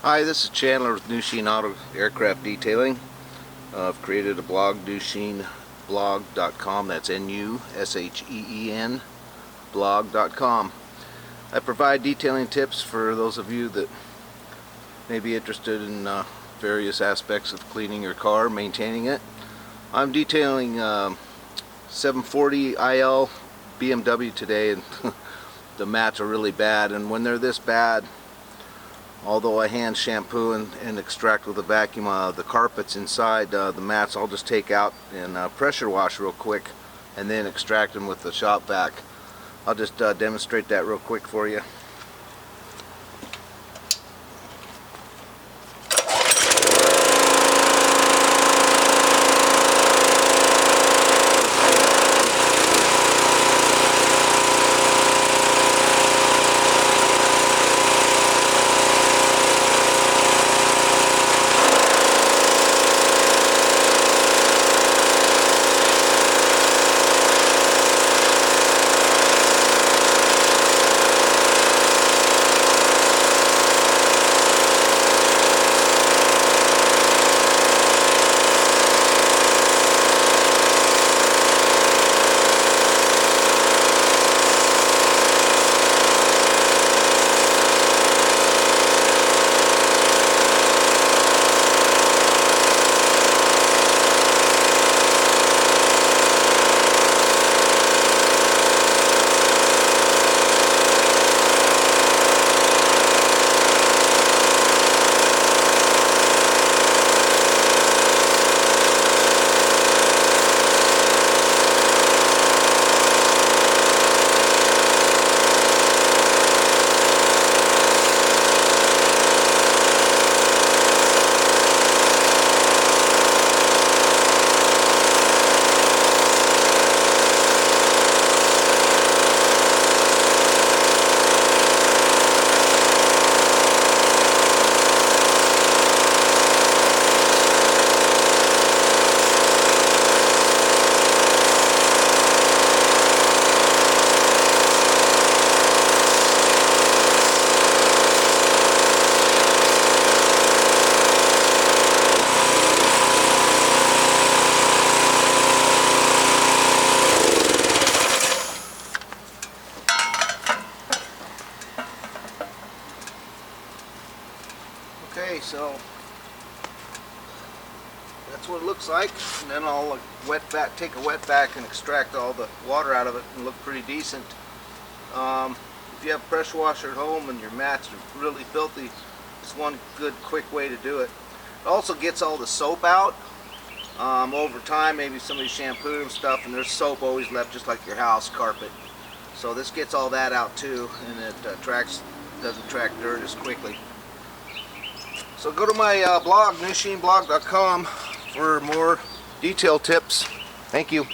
Hi, this is Chandler with New Sheen Auto Aircraft Detailing. I've created a blog, newsheenblog.com. That's N-U-S-H-E-E-N blog.com. I provide detailing tips for those of you that may be interested in various aspects of cleaning your car, maintaining it. I'm detailing 740 IL BMW today, and the mats are really bad, and when they're this bad, although I hand shampoo and extract with a vacuum the carpets inside the mats, I'll just take out and pressure wash real quick and then extract them with the shop vac. I'll just demonstrate that real quick for you. Okay, so that's what it looks like, and then I'll take a wet vac and extract all the water out of it and look pretty decent. If you have a pressure washer at home and your mats are really filthy, it's one good quick way to do it. It also gets all the soap out. Over time, maybe somebody shampooed and stuff, and there's soap always left, just like your house carpet. So this gets all that out too, and it doesn't track dirt as quickly. So go to my blog, newsheenblog.com, for more detail tips. Thank you.